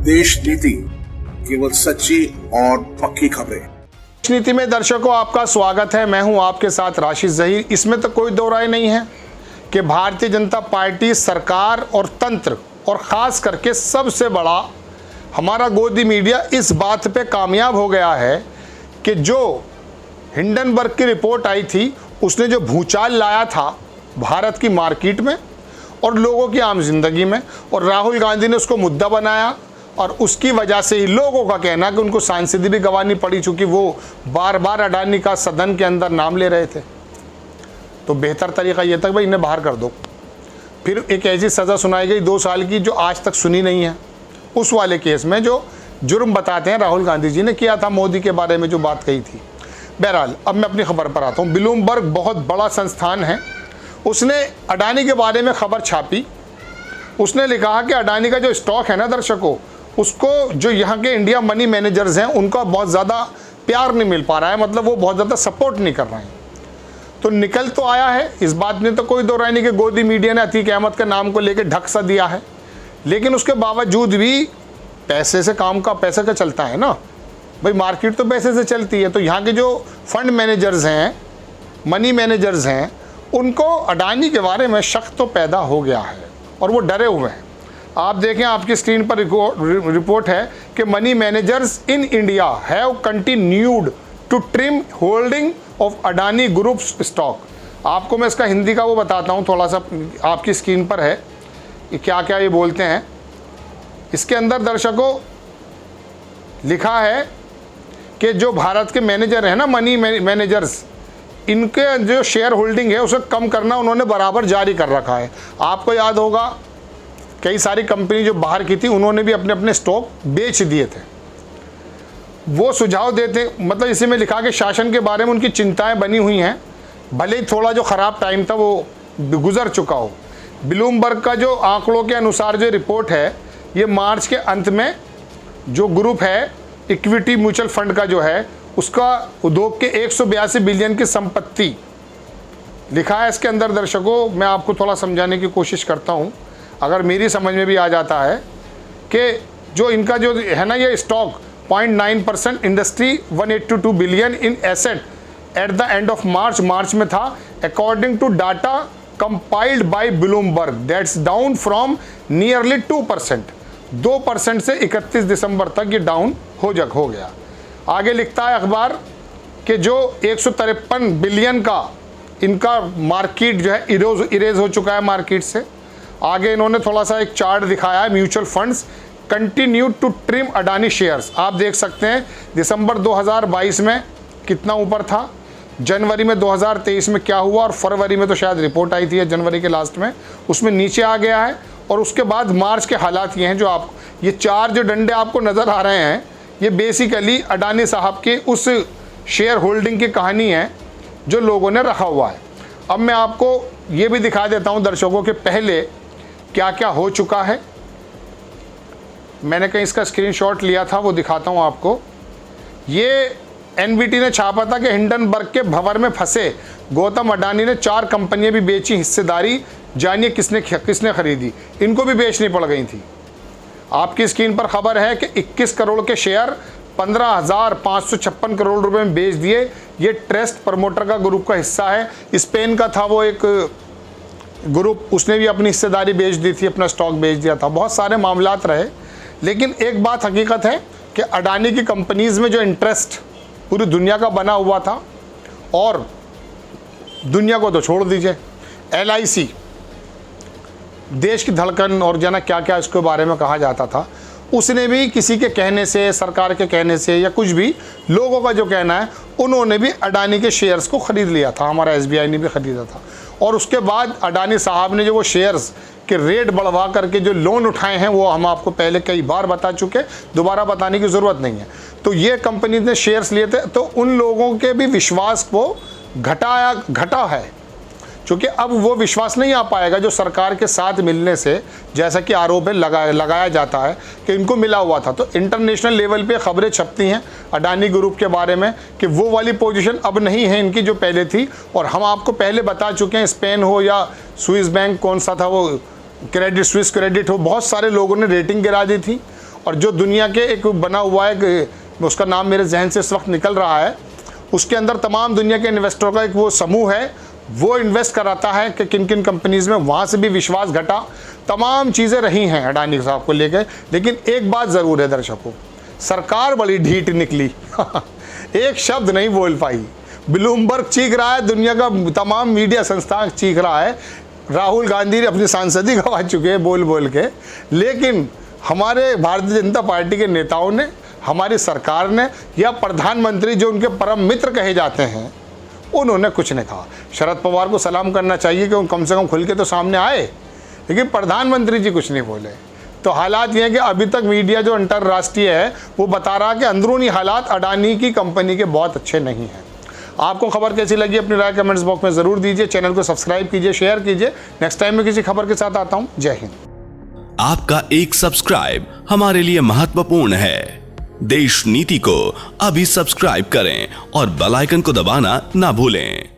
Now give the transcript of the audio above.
देश नीति, केवल सच्ची और पक्की खबरें। देश नीति में दर्शकों आपका स्वागत है। मैं हूं आपके साथ राशिद ज़हीर। इसमें तो कोई दो राय नहीं है कि भारतीय जनता पार्टी सरकार और तंत्र और ख़ास करके सबसे बड़ा हमारा गोदी मीडिया इस बात पे कामयाब हो गया है कि जो हिंडनबर्ग की रिपोर्ट आई थी उसने जो भूचाल लाया था भारत की मार्केट में और लोगों की आम जिंदगी में, और राहुल गांधी ने उसको मुद्दा बनाया और उसकी वजह से ही लोगों का कहना कि उनको सांसदी भी गंवानी पड़ी, चूँकि वो बार बार अडानी का सदन के अंदर नाम ले रहे थे। तो बेहतर तरीका ये था भाई इन्हें बाहर कर दो। फिर एक ऐसी सज़ा सुनाई गई 2 साल की जो आज तक सुनी नहीं है, उस वाले केस में जो जुर्म बताते हैं राहुल गांधी जी ने किया था मोदी के बारे में जो बात कही थी। बहरहाल अब मैं अपनी खबर पर आता हूँ। ब्लूमबर्ग बहुत बड़ा संस्थान है, उसने अडानी के बारे में खबर छापी। उसने लिखा कि अडानी का जो स्टॉक है ना दर्शकों, उसको जो यहाँ के इंडिया मनी मैनेजर्स हैं उनका बहुत ज़्यादा प्यार नहीं मिल पा रहा है, मतलब वो बहुत ज़्यादा सपोर्ट नहीं कर रहे हैं। तो निकल तो आया है, इस बात में तो कोई दो राय नहीं कि गोदी मीडिया ने अतीक अहमद के नाम को लेकर ढक सा दिया है, लेकिन उसके बावजूद भी पैसे से काम का पैसे का चलता है ना भाई, मार्केट तो पैसे से चलती है। तो यहाँ के जो फंड मैनेजर्स हैं, मनी मैनेजर्स हैं, उनको अडानी के बारे में शक तो पैदा हो गया है और वो डरे हुए हैं। आप देखें, आपकी स्क्रीन पर रिपोर्ट है कि money managers in India have continued to trim holding of Adani group stock. आपको मैं इसका हिंदी का वो बताता हूँ, थोड़ा सा आपकी स्क्रीन पर है कि क्या क्या ये बोलते हैं। इसके अंदर दर्शकों लिखा है कि जो भारत के मैनेजर हैं ना, मनी मैनेजर्स, इनके जो शेयर होल्डिंग है उसे कम करना उन्होंने बराबर जारी कर रखा है। आपको याद होगा कई सारी कंपनी जो बाहर की थी उन्होंने भी अपने अपने स्टॉक बेच दिए थे। वो सुझाव देते, मतलब इसी में लिखा कि शासन के बारे में उनकी चिंताएं बनी हुई हैं, भले ही थोड़ा जो ख़राब टाइम था वो गुजर चुका हो। ब्लूमबर्ग का जो आंकड़ों के अनुसार जो रिपोर्ट है, ये मार्च के अंत में जो ग्रुप है इक्विटी म्यूचुअल फंड का जो है, उसका उद्योग के 182 बिलियन की संपत्ति लिखा है इसके अंदर। दर्शकों मैं आपको थोड़ा समझाने की कोशिश करता हूँ, अगर मेरी समझ में भी आ जाता है कि जो इनका जो है ना ये stock 0.9% industry 182 billion in asset at the end of March में था, according to data compiled by Bloomberg, that's down from nearly 2% से 31 दिसंबर तक ये डाउन हो गया। आगे लिखता है अखबार कि जो 153 बिलियन का इनका मार्केट जो है इरेज हो चुका है मार्केट से। आगे इन्होंने थोड़ा सा एक चार्ट दिखाया है, mutual funds continue to trim Adani shares. आप देख सकते हैं दिसंबर 2022 में कितना ऊपर था, जनवरी में 2023 में क्या हुआ, और फरवरी में तो शायद रिपोर्ट आई थी जनवरी के लास्ट में, उसमें नीचे आ गया है। और उसके बाद मार्च के हालात ये हैं जो आप ये 4 जो डंडे आपको नज़र आ रहे हैं, ये बेसिकली अडानी साहब के उस शेयर होल्डिंग की कहानी है जो लोगों ने रखा हुआ है। अब मैं आपको ये भी दिखा देता हूँ दर्शकों के पहले क्या क्या हो चुका है। मैंने कहीं इसका स्क्रीनशॉट लिया था, वो दिखाता हूँ आपको। ये एनबीटी ने छापा था कि हिंडनबर्ग के भंवर में फंसे गौतम अडानी ने 4 कंपनियां भी बेची हिस्सेदारी, जानिए किसने खरीदी। इनको भी बेचनी पड़ गई थी। आपकी स्क्रीन पर खबर है कि 21 करोड़ के शेयर 15,556 करोड़ रुपए में बेच दिए। ये ट्रस्ट प्रमोटर का ग्रुप का हिस्सा है, स्पेन का था वो एक ग्रुप, उसने भी अपनी हिस्सेदारी बेच दी थी, अपना स्टॉक बेच दिया था। बहुत सारे मामलात रहे, लेकिन एक बात हकीकत है कि अडानी की कंपनीज़ में जो इंटरेस्ट पूरी दुनिया का बना हुआ था, और दुनिया को तो छोड़ दीजिए, LIC देश की धड़कन और जना क्या क्या इसके बारे में कहा जाता था, उसने भी किसी के कहने से, सरकार के कहने से, या कुछ भी लोगों का जो कहना है, उन्होंने भी अडानी के शेयर्स को ख़रीद लिया था। हमारा SBI ने भी ख़रीदा था। और उसके बाद अडानी साहब ने जो वो शेयर्स के रेट बढ़वा करके जो लोन उठाए हैं, वो हम आपको पहले कई बार बता चुके, दोबारा बताने की ज़रूरत नहीं है। तो ये कंपनी ने शेयर्स लिए थे, तो उन लोगों के भी विश्वास को घटा है, क्योंकि अब वो विश्वास नहीं आ पाएगा जो सरकार के साथ मिलने से, जैसा कि आरोप है लगाया जाता है कि इनको मिला हुआ था। तो इंटरनेशनल लेवल पे खबरें छपती हैं अडानी ग्रुप के बारे में कि वो वाली पोजीशन अब नहीं है इनकी जो पहले थी। और हम आपको पहले बता चुके हैं, स्पेन हो या स्विस बैंक, कौन सा था वो, क्रेडिट स्विस क्रेडिट हो, बहुत सारे लोगों ने रेटिंग गिरा दी थी और जो दुनिया के एक बना हुआ है, उसका नाम मेरे जहन से इस वक्त निकल रहा है, उसके अंदर तमाम दुनिया के इन्वेस्टरों का एक वो समूह है, वो इन्वेस्ट कराता है कि किन किन कंपनीज़ में, वहाँ से भी विश्वास घटा, तमाम चीज़ें रही हैं अडानी साहब को लेकर। लेकिन एक बात ज़रूर है दर्शकों, सरकार बड़ी ढीठ निकली एक शब्द नहीं बोल पाई। ब्लूमबर्ग चीख रहा है, दुनिया का तमाम मीडिया संस्थान चीख रहा है, राहुल गांधी ने अपनी सांसदी गंवा चुके हैं बोल बोल के, लेकिन हमारे भारतीय जनता पार्टी के नेताओं ने, हमारी सरकार ने, या प्रधानमंत्री जो उनके परम मित्र कहे जाते हैं, उन्होंने कुछ नहीं कहा। शरद पवार को सलाम करना चाहिए कि कम से कम खुल के तो सामने आए, लेकिन प्रधानमंत्री जी कुछ नहीं बोले। तो हालात ये हैं कि अभी तक मीडिया जो अंतर्राष्ट्रीय है वो बता रहा कि अंदरूनी हालात अडानी की कंपनी के बहुत अच्छे नहीं हैं। आपको खबर कैसी लगी अपनी राय कमेंट्स बॉक्स में ज़रूर दीजिए। चैनल को सब्सक्राइब कीजिए, शेयर कीजिए। नेक्स्ट टाइम मैं किसी खबर के साथ आता हूँ। जय हिंद। आपका एक सब्सक्राइब हमारे लिए महत्वपूर्ण है। देश नीति को अभी सब्सक्राइब करें और बेल आइकन को दबाना ना भूलें।